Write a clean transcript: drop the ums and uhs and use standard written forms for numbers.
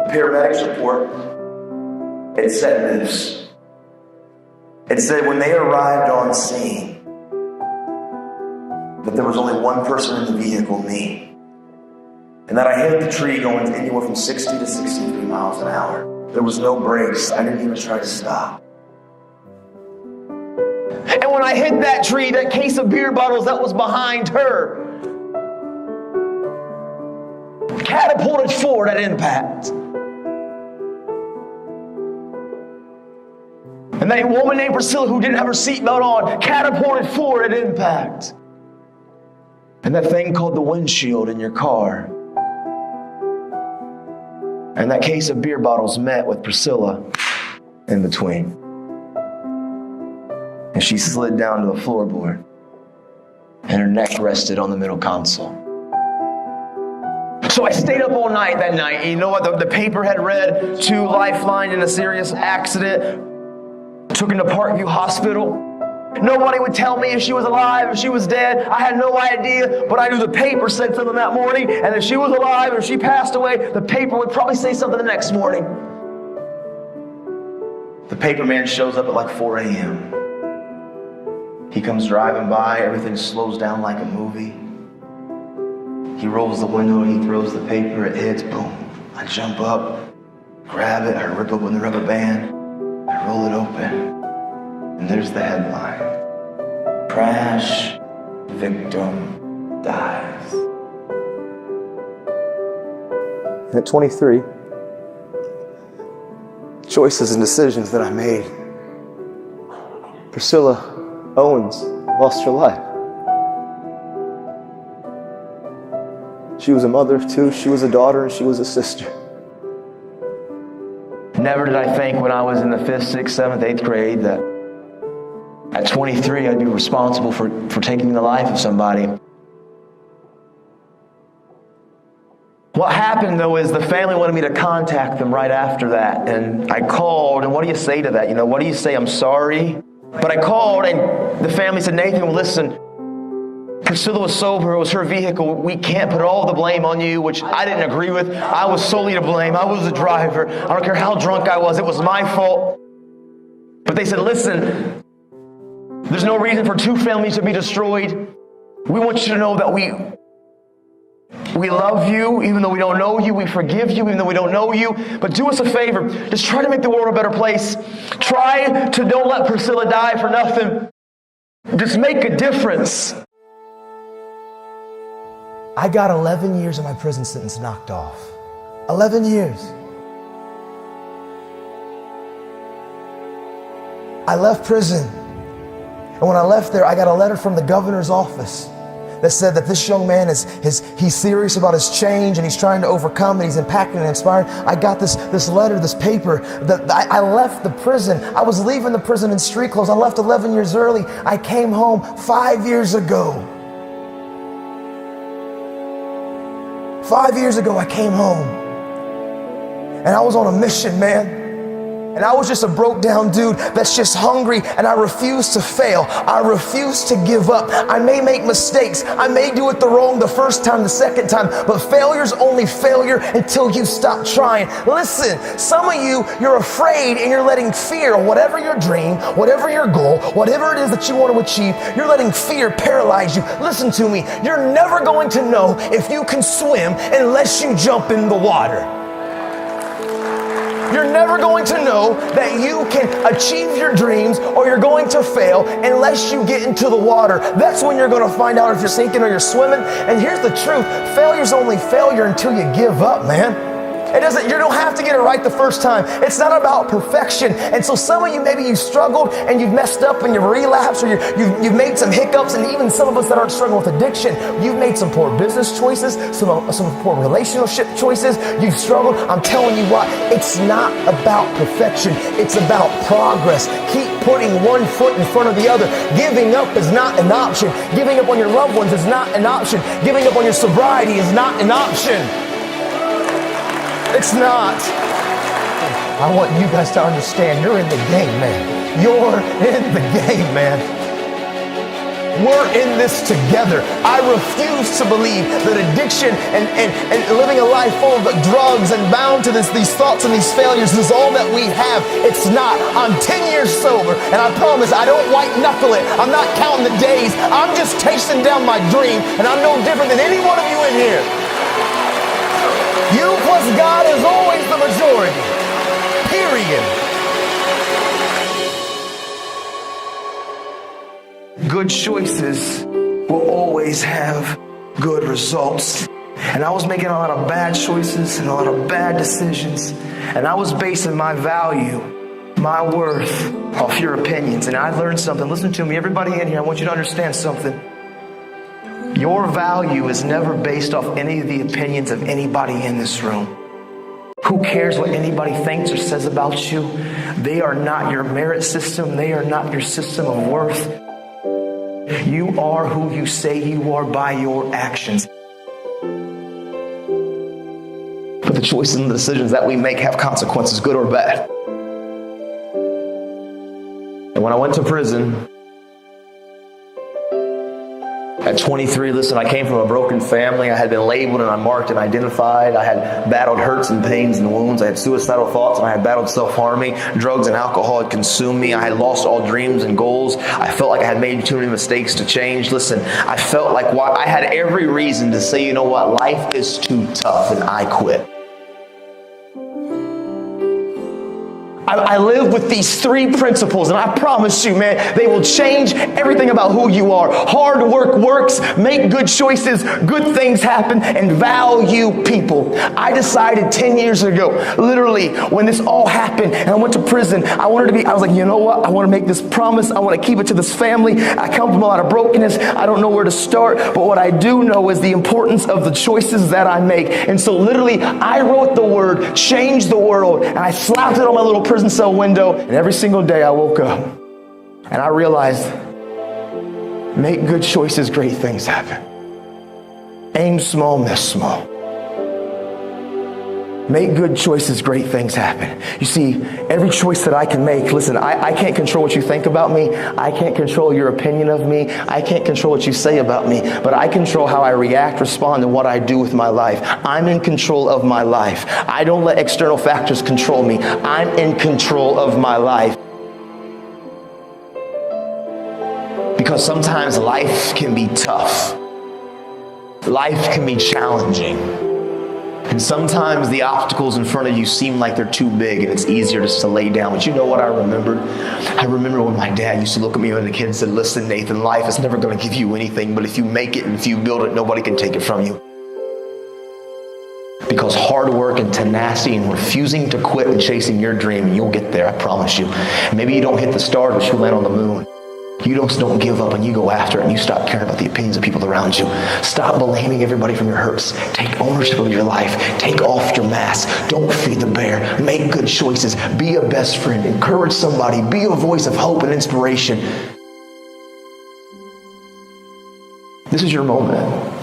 paramedics report, it said this. It said when they arrived on scene, that there was only one person in the vehicle, me. And that I hit the tree going anywhere from 60 to 63 miles an hour. There was no brakes. I didn't even try to stop. And when I hit that tree, that case of beer bottles that was behind her catapulted forward at impact. And that woman named Priscilla, who didn't have her seatbelt on, catapulted forward at impact. And that thing called the windshield in your car, and that case of beer bottles met with Priscilla in between. And she slid down to the floorboard, and her neck rested on the middle console. So I stayed up all night that night. And you know what? The paper had read 2 lifelines in a serious accident. Took her to Parkview Hospital. Nobody would tell me if she was alive, if she was dead. I had no idea, but I knew the paper said something that morning, and if she was alive or she passed away, the paper would probably say something the next morning. The paper man shows up at like 4 a.m. He comes driving by, everything slows down like a movie. He rolls the window and he throws the paper, it hits, boom. I jump up, grab it, I rip open the rubber band, I roll it open, and there's the headline. Crash, victim dies. At 23, choices and decisions that I made. Priscilla Owens lost her life. She was a mother of 2, she was a daughter, and she was a sister. Never did I think when I was in the 5th, 6th, 7th, 8th grade that at 23 I'd be responsible for taking the life of somebody. What happened though is the family wanted me to contact them right after that, and I called, and what do you say to that? What do you say? I'm sorry? But I called and the family said, Nathan, well, listen, Priscilla was sober, it was her vehicle, we can't put all the blame on you, which I didn't agree with. I was solely to blame, I was the driver, I don't care how drunk I was, it was my fault. But they said, listen, there's no reason for 2 families to be destroyed. We want you to know that we love you, even though we don't know you. We forgive you, even though we don't know you. But do us a favor. Just try to make the world a better place. Try to don't let Priscilla die for nothing. Just make a difference. I got 11 years of my prison sentence knocked off. 11 years. I left prison. And when I left there, I got a letter from the governor's office that said that this young man he's serious about his change and he's trying to overcome and he's impacting and inspiring. I got this letter, this paper. I left the prison. I was leaving the prison in street clothes. I left 11 years early. I came home 5 years ago. 5 years ago, I came home. And I was on a mission, man. And I was just a broke down dude that's just hungry, and I refuse to fail. I refuse to give up. I may make mistakes. I may do it wrong the first time, the second time, but failure's only failure until you stop trying. Listen, some of you're afraid and you're letting fear, whatever your dream, whatever your goal, whatever it is that you want to achieve, you're letting fear paralyze you. Listen to me. You're never going to know if you can swim unless you jump in the water. You're never going to know that you can achieve your dreams or you're going to fail unless you get into the water. That's when you're going to find out if you're sinking or you're swimming. And here's the truth. Failure's only failure until you give up, man. You don't have to get it right the first time. It's not about perfection. And so some of you, maybe you've struggled and you've messed up and you've relapsed, or you've made some hiccups, and even some of us that aren't struggling with addiction, you've made some poor business choices, some poor relationship choices. You've struggled. I'm telling you what, it's not about perfection. It's about progress. Keep putting one foot in front of the other. Giving up is not an option. Giving up on your loved ones is not an option. Giving up on your sobriety is not an option. It's not. I want you guys to understand, you're in the game, man. You're in the game, man. We're in this together. I refuse to believe that addiction and living a life full of drugs and bound to these thoughts and these failures is all that we have. It's not. I'm 10 years sober, and I promise I don't white knuckle it. I'm not counting the days. I'm just chasing down my dream, and I'm no different than any one of you in here. You plus God is always the majority. Period. Good choices will always have good results. And I was making a lot of bad choices and a lot of bad decisions. And I was basing my value, my worth off your opinions. And I learned something. Listen to me, everybody in here, I want you to understand something. Your value is never based off any of the opinions of anybody in this room. Who cares what anybody thinks or says about you? They are not your merit system. They are not your system of worth. You are who you say you are by your actions. But the choices and the decisions that we make have consequences, good or bad. And when I went to prison, at 23, listen, I came from a broken family. I had been labeled and unmarked and identified. I had battled hurts and pains and wounds. I had suicidal thoughts, and I had battled self-harming. Drugs and alcohol had consumed me. I had lost all dreams and goals. I felt like I had made too many mistakes to change. Listen, I felt like I had every reason to say, you know what, life is too tough, and I quit. I live with these 3 principles, and I promise you, man, they will change everything about who you are. Hard work works, make good choices, good things happen, and value people. I decided 10 years ago, literally, when this all happened, and I went to prison, I was like, you know what? I want to make this promise. I want to keep it to this family. I come from a lot of brokenness. I don't know where to start, but what I do know is the importance of the choices that I make. And so literally, I wrote the word, change the world, and I slapped it on my little prison cell window, and every single day I woke up and I realized, make good choices, great things happen. Aim small, miss small. Make good choices, great things happen. You see, every choice that I can make, listen, I can't control what you think about me. I can't control your opinion of me. I can't control what you say about me, but I control how I react, respond, and what I do with my life. I'm in control of my life. I don't let external factors control me. I'm in control of my life. Because sometimes life can be tough. Life can be challenging. And sometimes the obstacles in front of you seem like they're too big and it's easier just to lay down. But you know what I remembered? I remember when my dad used to look at me when a kid and said, listen, Nathan, life is never going to give you anything, but if you make it and if you build it, nobody can take it from you. Because hard work and tenacity and refusing to quit and chasing your dream, you'll get there, I promise you. Maybe you don't hit the stars, but you'll land on the moon. You don't give up and you go after it and you stop caring about the opinions of people around you. Stop blaming everybody from your hurts. Take ownership of your life. Take off your mask. Don't feed the bear. Make good choices. Be a best friend. Encourage somebody. Be a voice of hope and inspiration. This is your moment.